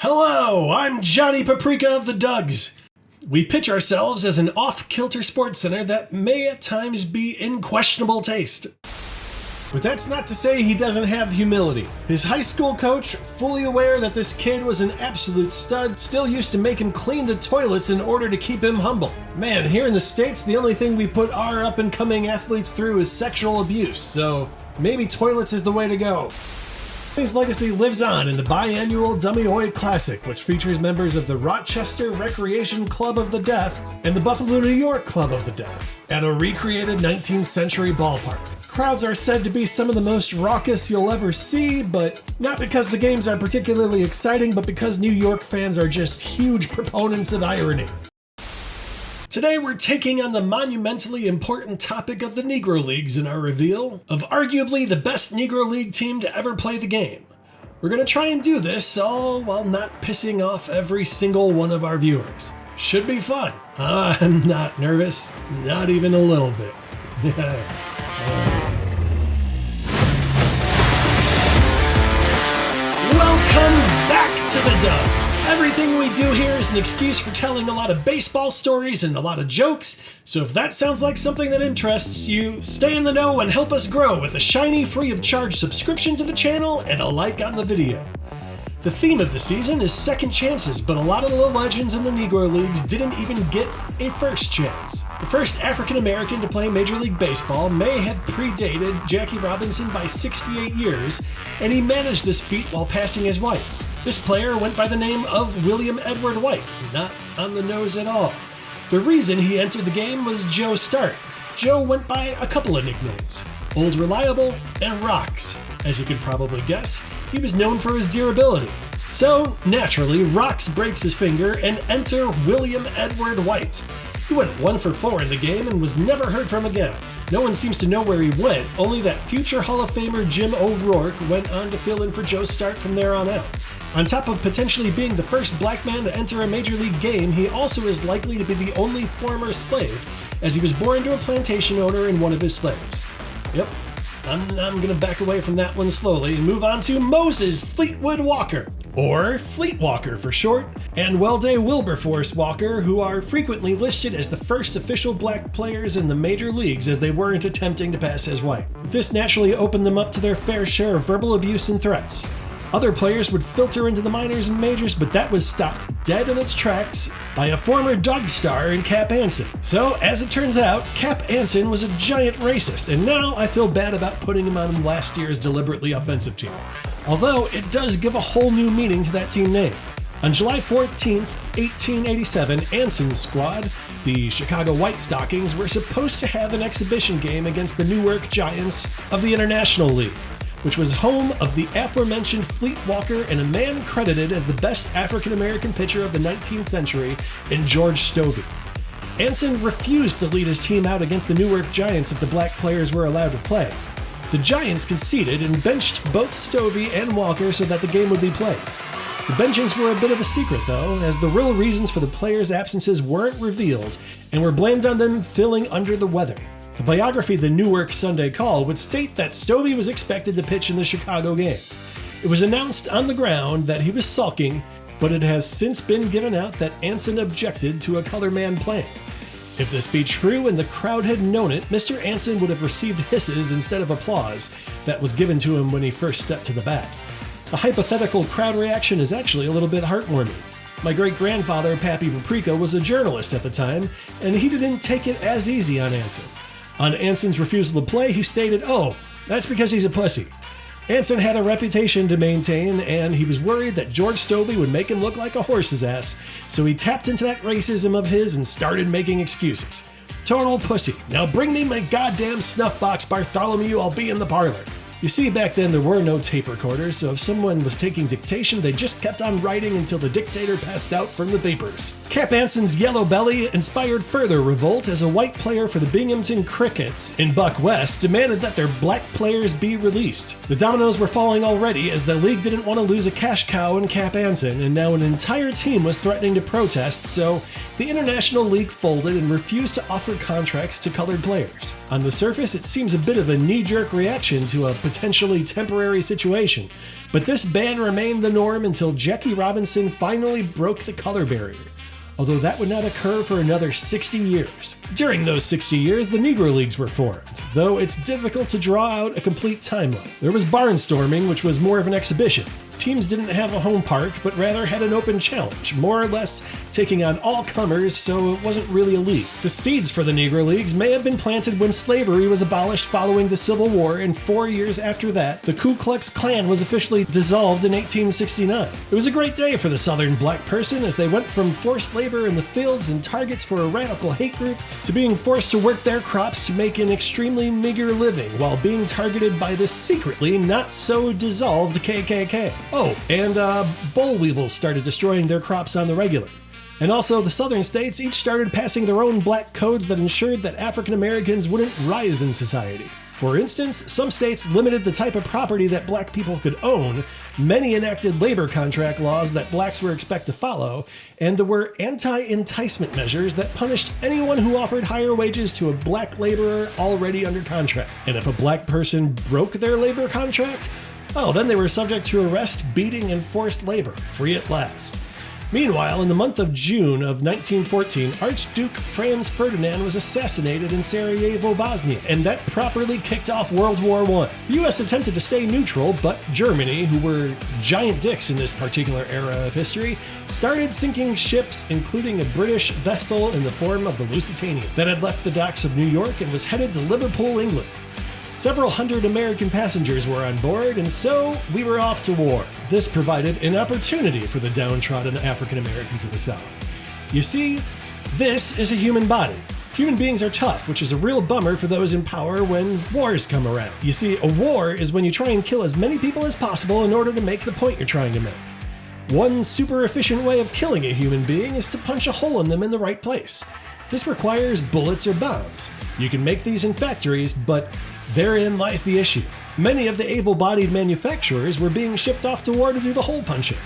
Hello, I'm Johnny Paprika of the Dugs. We pitch ourselves as an off-kilter Sportscenter that may at times be in questionable taste. But that's not to say he doesn't have humility. His high school coach, fully aware that this kid was an absolute stud, still used to make him clean the toilets in order to keep him humble. Man, here in the States, the only thing we put our up-and-coming athletes through is sexual abuse, so maybe toilets is the way to go. His legacy lives on in the biannual Dummy Oi Classic, which features members of the Rochester Recreation Club of the Deaf and the Buffalo, New York Club of the Deaf, at a recreated 19th century ballpark. Crowds are said to be some of the most raucous you'll ever see, but not because the games are particularly exciting, but because New York fans are just huge proponents of irony. Today we're taking on the monumentally important topic of the Negro Leagues in our reveal of arguably the best Negro League team to ever play the game. We're going to try and do this all while not pissing off every single one of our viewers. Should be fun. I'm not nervous, not even a little bit. Welcome back to the Dugs. Everything we do here is an excuse for telling a lot of baseball stories and a lot of jokes, so if that sounds like something that interests you, stay in the know and help us grow with a shiny, free of charge subscription to the channel and a like on the video. The theme of the season is second chances, but a lot of the legends in the Negro Leagues didn't even get a first chance. The first African American to play Major League Baseball may have predated Jackie Robinson by 68 years, and he managed this feat while passing as white. This player went by the name of William Edward White, not on the nose at all. The reason he entered the game was Joe Start. Joe went by a couple of nicknames, Old Reliable and Rocks. As you could probably guess, he was known for his durability. So, naturally, Rocks breaks his finger and enter William Edward White. He went 1 for 4 in the game and was never heard from again. No one seems to know where he went, only that future Hall of Famer Jim O'Rourke went on to fill in for Joe Start from there on out. On top of potentially being the first black man to enter a Major League game, he also is likely to be the only former slave, as he was born to a plantation owner and one of his slaves. Yep. I'm going to back away from that one slowly and move on to Moses Fleetwood Walker, or Fleet Walker for short, and Welde Wilberforce Walker, who are frequently listed as the first official black players in the major leagues as they weren't attempting to pass as white. This naturally opened them up to their fair share of verbal abuse and threats. Other players would filter into the minors and majors, but that was stopped dead in its tracks by a former Doug star in Cap Anson. So, as it turns out, Cap Anson was a giant racist, and now I feel bad about putting him on last year's deliberately offensive team. Although, it does give a whole new meaning to that team name. On July 14th, 1887, Anson's squad, the Chicago White Stockings, were supposed to have an exhibition game against the Newark Giants of the International League, which was home of the aforementioned Fleet Walker and a man credited as the best African-American pitcher of the 19th century in George Stovey. Anson refused to lead his team out against the Newark Giants if the black players were allowed to play. The Giants conceded and benched both Stovey and Walker so that the game would be played. The benchings were a bit of a secret, though, as the real reasons for the players' absences weren't revealed and were blamed on them feeling under the weather. The biography The Newark Sunday Call would state that Stovey was expected to pitch in the Chicago game. It was announced on the ground that he was sulking, but it has since been given out that Anson objected to a color man playing. If this be true and the crowd had known it, Mr. Anson would have received hisses instead of applause that was given to him when he first stepped to the bat. The hypothetical crowd reaction is actually a little bit heartwarming. My great-grandfather, Pappy Paprika, was a journalist at the time, and he didn't take it as easy on Anson. On Anson's refusal to play, he stated, "Oh, that's because he's a pussy." Anson had a reputation to maintain, and he was worried that George Stovey would make him look like a horse's ass, so he tapped into that racism of his and started making excuses. Total pussy. Now bring me my goddamn snuff box, Bartholomew, I'll be in the parlor. You see, back then there were no tape recorders, so if someone was taking dictation, they just kept on writing until the dictator passed out from the vapors. Cap Anson's yellow belly inspired further revolt as a white player for the Binghamton Crickets in Buck West demanded that their black players be released. The dominoes were falling already as the league didn't want to lose a cash cow in Cap Anson, and now an entire team was threatening to protest, so the International League folded and refused to offer contracts to colored players. On the surface, it seems a bit of a knee-jerk reaction to a potentially temporary situation, but this ban remained the norm until Jackie Robinson finally broke the color barrier, although that would not occur for another 60 years. During those 60 years, the Negro Leagues were formed, though it's difficult to draw out a complete timeline. There was barnstorming, which was more of an exhibition. Teams didn't have a home park, but rather had an open challenge, more or less taking on all comers, so it wasn't really a league. The seeds for the Negro Leagues may have been planted when slavery was abolished following the Civil War, and 4 years after that, the Ku Klux Klan was officially dissolved in 1869. It was a great day for the Southern black person as they went from forced labor in the fields and targets for a radical hate group to being forced to work their crops to make an extremely meager living while being targeted by the secretly not so dissolved KKK. Oh, and boll weevils started destroying their crops on the regular. And also, the southern states each started passing their own black codes that ensured that African Americans wouldn't rise in society. For instance, some states limited the type of property that black people could own, many enacted labor contract laws that blacks were expected to follow, and there were anti-enticement measures that punished anyone who offered higher wages to a black laborer already under contract. And if a black person broke their labor contract, then they were subject to arrest, beating, and forced labor, free at last. Meanwhile, in the month of June of 1914, Archduke Franz Ferdinand was assassinated in Sarajevo, Bosnia, and that properly kicked off World War I. The US attempted to stay neutral, but Germany, who were giant dicks in this particular era of history, started sinking ships, including a British vessel in the form of the Lusitania, that had left the docks of New York and was headed to Liverpool, England. Several hundred American passengers were on board, and so we were off to war. This provided an opportunity for the downtrodden African Americans of the South. You see, this is a human body. Human beings are tough, which is a real bummer for those in power when wars come around. You see, a war is when you try and kill as many people as possible in order to make the point you're trying to make. One super efficient way of killing a human being is to punch a hole in them in the right place. This requires bullets or bombs. You can make these in factories, but therein lies the issue. Many of the able-bodied manufacturers were being shipped off to war to do the hole punching.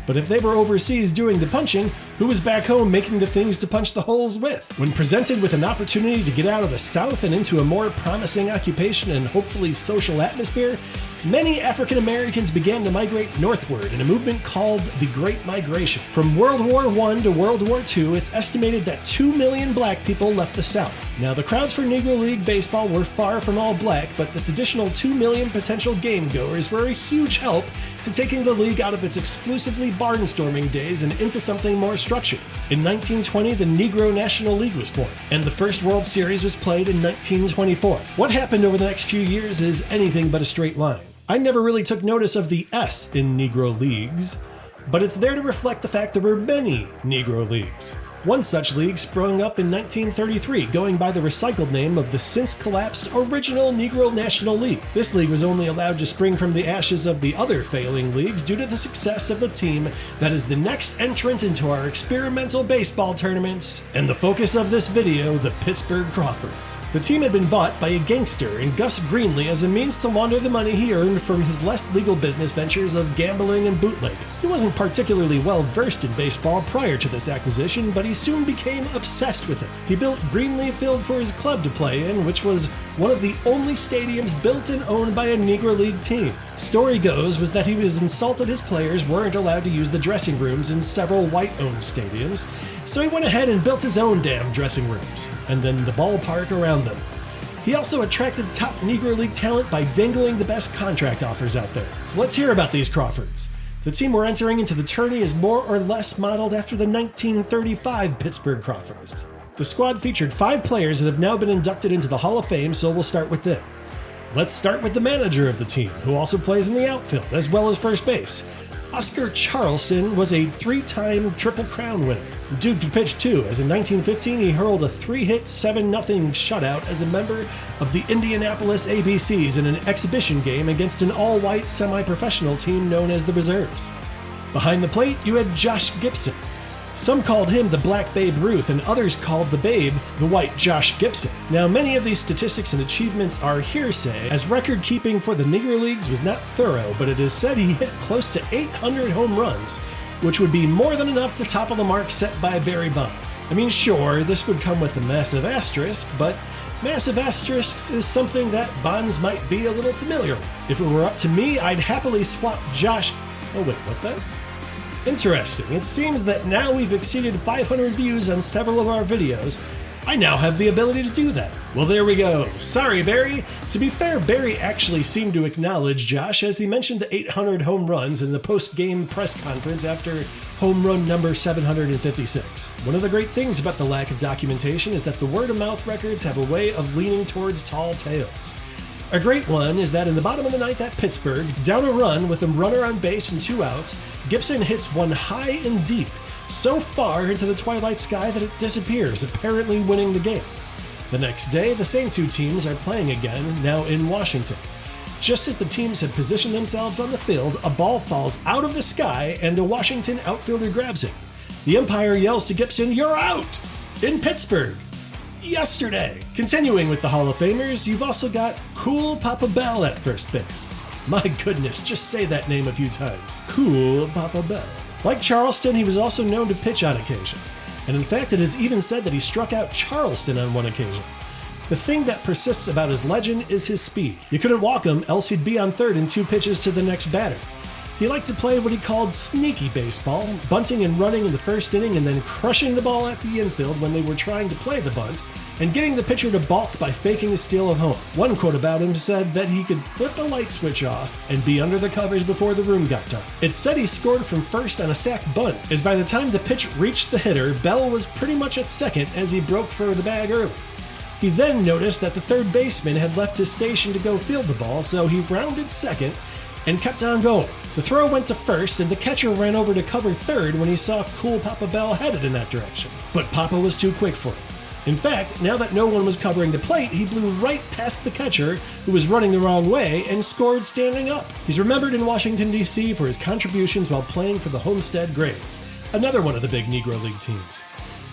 But if they were overseas doing the punching, who was back home making the things to punch the holes with? When presented with an opportunity to get out of the South and into a more promising occupation and hopefully social atmosphere, many African Americans began to migrate northward in a movement called the Great Migration. From World War I to World War II, it's estimated that 2 million black people left the South. Now, the crowds for Negro League baseball were far from all black, but this additional 2 million potential game-goers were a huge help to taking the league out of its exclusively barnstorming days and into something more structured. In 1920, the Negro National League was formed, and the first World Series was played in 1924. What happened over the next few years is anything but a straight line. I never really took notice of the S in Negro Leagues, but it's there to reflect the fact there were many Negro Leagues. One such league sprung up in 1933, going by the recycled name of the since-collapsed original Negro National League. This league was only allowed to spring from the ashes of the other failing leagues due to the success of the team that is the next entrant into our experimental baseball tournaments, and the focus of this video, the Pittsburgh Crawfords. The team had been bought by a gangster in Gus Greenlee as a means to launder the money he earned from his less legal business ventures of gambling and bootlegging. He wasn't particularly well versed in baseball prior to this acquisition, but he soon became obsessed with it. He built Greenlee Field for his club to play in, which was one of the only stadiums built and owned by a Negro League team. Story goes was that he was insulted his players weren't allowed to use the dressing rooms in several white-owned stadiums, so he went ahead and built his own damn dressing rooms, and then the ballpark around them. He also attracted top Negro League talent by dangling the best contract offers out there. So let's hear about these Crawfords. The team we're entering into the tourney is more or less modeled after the 1935 Pittsburgh Crawfords. The squad featured 5 players that have now been inducted into the Hall of Fame, so we'll start with them. Let's start with the manager of the team, who also plays in the outfield as well as first base. Oscar Charleston was a 3-time Triple Crown winner. Duke could pitch too, as in 1915 he hurled a 3-hit 7-0 shutout as a member of the Indianapolis ABCs in an exhibition game against an all-white semi-professional team known as the Reserves. Behind the plate, you had Josh Gibson. Some called him the Black Babe Ruth, and others called the Babe the White Josh Gibson. Now, many of these statistics and achievements are hearsay, as record-keeping for the Negro Leagues was not thorough, but it is said he hit close to 800 home runs, which would be more than enough to topple the mark set by Barry Bonds. I mean, sure, this would come with a massive asterisk, but Massive asterisks is something that Bonds might be a little familiar with. If it were up to me, I'd happily swap Josh... Oh wait, what's that? Interesting. It seems that now we've exceeded 500 views on several of our videos. I now have the ability to do that. Well, there we go. Sorry, Barry. To be fair, Barry actually seemed to acknowledge Josh as he mentioned the 800 home runs in the post-game press conference after home run number 756. One of the great things about the lack of documentation is that the word-of-mouth records have a way of leaning towards tall tales. A great one is that in the bottom of the ninth at Pittsburgh, down a run with a runner on base and 2 outs, Gibson hits one high and deep, so far into the twilight sky that it disappears, apparently winning the game. The next day, the same 2 teams are playing again, now in Washington. Just as the teams had positioned themselves on the field, a ball falls out of the sky and a Washington outfielder grabs it. The umpire yells to Gibson, "You're out!" in Pittsburgh. Yesterday. Continuing with the Hall of Famers, you've also got Cool Papa Bell at first base. My goodness, just say that name a few times. Cool Papa Bell. Like Charleston, he was also known to pitch on occasion. And in fact, it is even said that he struck out Charleston on one occasion. The thing that persists about his legend is his speed. You couldn't walk him, else he'd be on third in 2 pitches to the next batter. He liked to play what he called sneaky baseball, bunting and running in the first inning and then crushing the ball at the infield when they were trying to play the bunt, and getting the pitcher to balk by faking a steal of home. One quote about him said that he could flip a light switch off and be under the covers before the room got dark. It's said he scored from first on a sac bunt, as by the time the pitch reached the hitter, Bell was pretty much at second as he broke for the bag early. He then noticed that the third baseman had left his station to go field the ball, so he rounded second and kept on going. The throw went to first, and the catcher ran over to cover third when he saw Cool Papa Bell headed in that direction. But Papa was too quick for him. In fact, now that no one was covering the plate, he blew right past the catcher, who was running the wrong way, and scored standing up. He's remembered in Washington, D.C. for his contributions while playing for the Homestead Grays, another one of the big Negro League teams.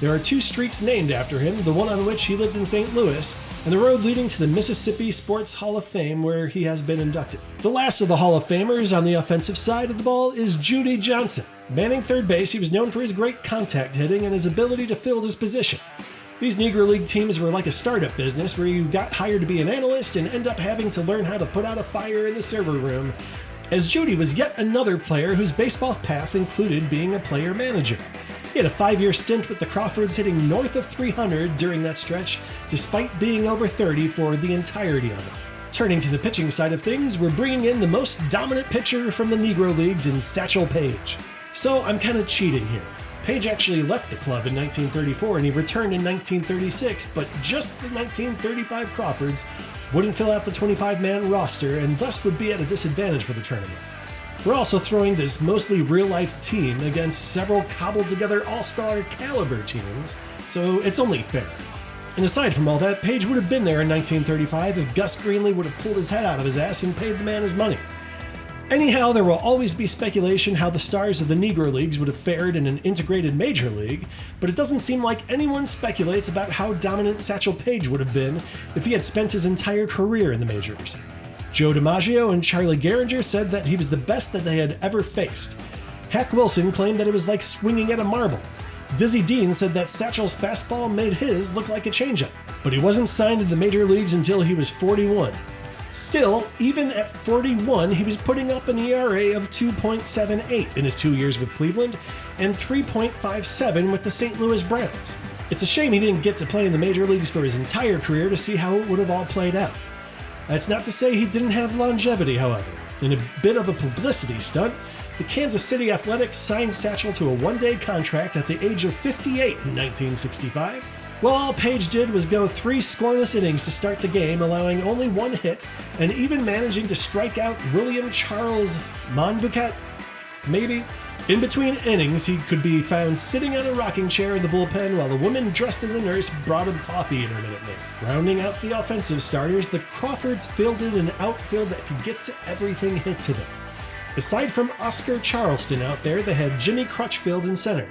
There are 2 streets named after him, the one on which he lived in St. Louis, and the road leading to the Mississippi Sports Hall of Fame where he has been inducted. The last of the Hall of Famers on the offensive side of the ball is Judy Johnson. Manning third base, he was known for his great contact hitting and his ability to fill his position. These Negro League teams were like a startup business where you got hired to be an analyst and end up having to learn how to put out a fire in the server room, as Judy was yet another player whose baseball path included being a player manager. He had a 5-year stint with the Crawfords, hitting north of 300 during that stretch, despite being over 30 for the entirety of it. Turning to the pitching side of things, we're bringing in the most dominant pitcher from the Negro Leagues in Satchel Paige. So I'm kind of cheating here. Paige actually left the club in 1934 and he returned in 1936, but just the 1935 Crawfords wouldn't fill out the 25-man roster and thus would be at a disadvantage for the tournament. We're also throwing this mostly real-life team against several cobbled-together all-star caliber teams, so it's only fair. And aside from all that, Paige would have been there in 1935 if Gus Greenlee would have pulled his head out of his ass and paid the man his money. Anyhow, there will always be speculation how the stars of the Negro Leagues would have fared in an integrated major league, but it doesn't seem like anyone speculates about how dominant Satchel Paige would have been if he had spent his entire career in the majors. Joe DiMaggio and Charlie Gehringer said that he was the best that they had ever faced. Hack Wilson claimed that it was like swinging at a marble. Dizzy Dean said that Satchel's fastball made his look like a changeup, but he wasn't signed to the major leagues until he was 41. Still, even at 41, he was putting up an ERA of 2.78 in his 2 years with Cleveland and 3.57 with the St. Louis Browns. It's a shame he didn't get to play in the major leagues for his entire career to see how it would have all played out. That's not to say he didn't have longevity, however. In a bit of a publicity stunt, the Kansas City Athletics signed Satchel to a one-day contract at the age of 58 in 1965. Well, all Paige did was go 3 scoreless innings to start the game, allowing only 1 hit, and even managing to strike out William Charles Monbouquet, maybe? In between innings, he could be found sitting on a rocking chair in the bullpen while a woman dressed as a nurse brought him coffee intermittently. Rounding out the offensive starters, the Crawfords fielded an outfield that could get to everything hit to them. Aside from Oscar Charleston out there, they had Jimmy Crutchfield in center.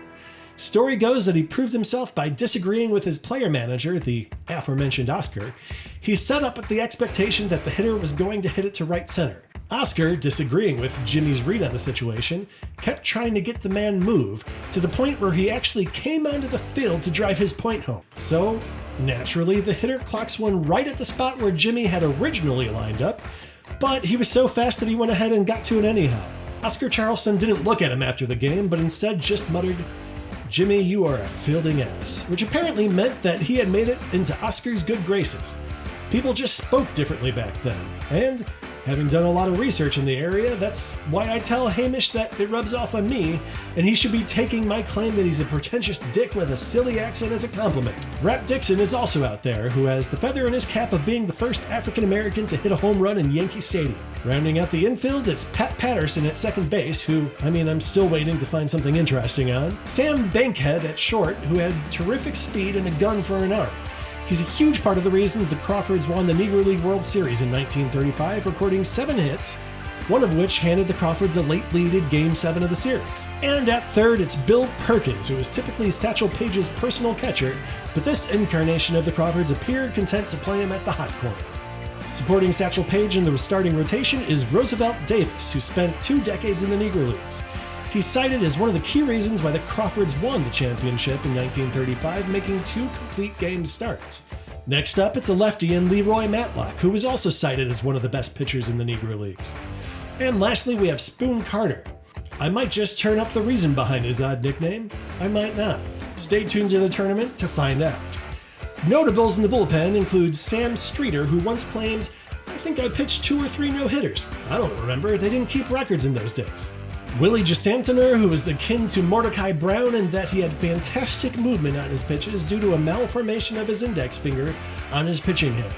Story goes that he proved himself by disagreeing with his player manager, the aforementioned Oscar. He set up with the expectation that the hitter was going to hit it to right center. Oscar, disagreeing with Jimmy's read on the situation, kept trying to get the man moved to the point where he actually came onto the field to drive his point home. So, naturally, the hitter clocks one right at the spot where Jimmy had originally lined up, but he was so fast that he went ahead and got to it anyhow. Oscar Charleston didn't look at him after the game, but instead just muttered, "Jimmy, you are a fielding ass," which apparently meant that he had made it into Oscar's good graces. People just spoke differently back then, and having done a lot of research in the area, that's why I tell Hamish that it rubs off on me, and he should be taking my claim that he's a pretentious dick with a silly accent as a compliment. Rap Dixon is also out there, who has the feather in his cap of being the first African-American to hit a home run in Yankee Stadium. Rounding out the infield, it's Pat Patterson at second base, who, I'm still waiting to find something interesting on. Sam Bankhead at short, who had terrific speed and a gun for an arm. He's a huge part of the reasons the Crawfords won the Negro League World Series in 1935, recording 7 hits, one of which handed the Crawfords a late lead in Game 7 of the series. And at third, it's Bill Perkins, who is typically Satchel Paige's personal catcher, but this incarnation of the Crawfords appeared content to play him at the hot corner. Supporting Satchel Paige in the starting rotation is Roosevelt Davis, who spent 2 decades in the Negro Leagues. He's cited as one of the key reasons why the Crawfords won the championship in 1935, making 2 complete game starts. Next up, it's a lefty in Leroy Matlock, who was also cited as one of the best pitchers in the Negro Leagues. And lastly, we have Spoon Carter. I might just turn up the reason behind his odd nickname. I might not. Stay tuned to the tournament to find out. Notables in the bullpen include Sam Streeter, who once claimed, "I think I pitched 2 or 3 no-hitters. I don't remember, they didn't keep records in those days." Willie Gisantiner, who was akin to Mordecai Brown in that he had fantastic movement on his pitches due to a malformation of his index finger on his pitching hand.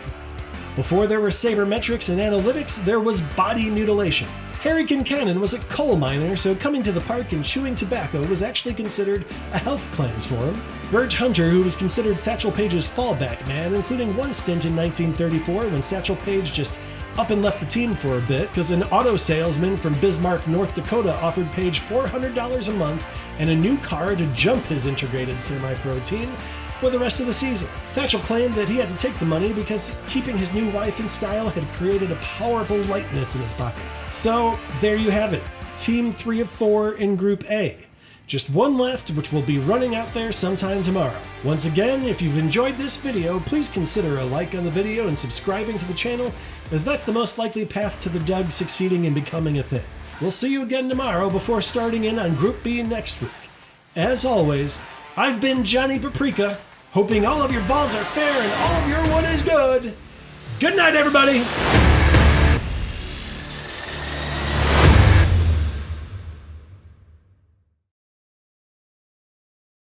Before there were sabermetrics and analytics, there was body mutilation. Harry Kincannon was a coal miner, so coming to the park and chewing tobacco was actually considered a health cleanse for him. Bert Hunter, who was considered Satchel Paige's fallback man, including one stint in 1934 when Satchel Paige just up and left the team for a bit because an auto salesman from Bismarck, North Dakota offered Paige $400 a month and a new car to jump his integrated semi-pro team for the rest of the season. Satchel claimed that he had to take the money because keeping his new wife in style had created a powerful lightness in his pocket. So there you have it, Team 3 of 4 in Group A. Just one left, which will be running out there sometime tomorrow. Once again, if you've enjoyed this video, please consider a like on the video and subscribing to the channel, as that's the most likely path to the Doug succeeding and becoming a thing. We'll see you again tomorrow before starting in on Group B next week. As always, I've been Johnny Paprika, hoping all of your balls are fair and all of your one is good. Good night, everybody!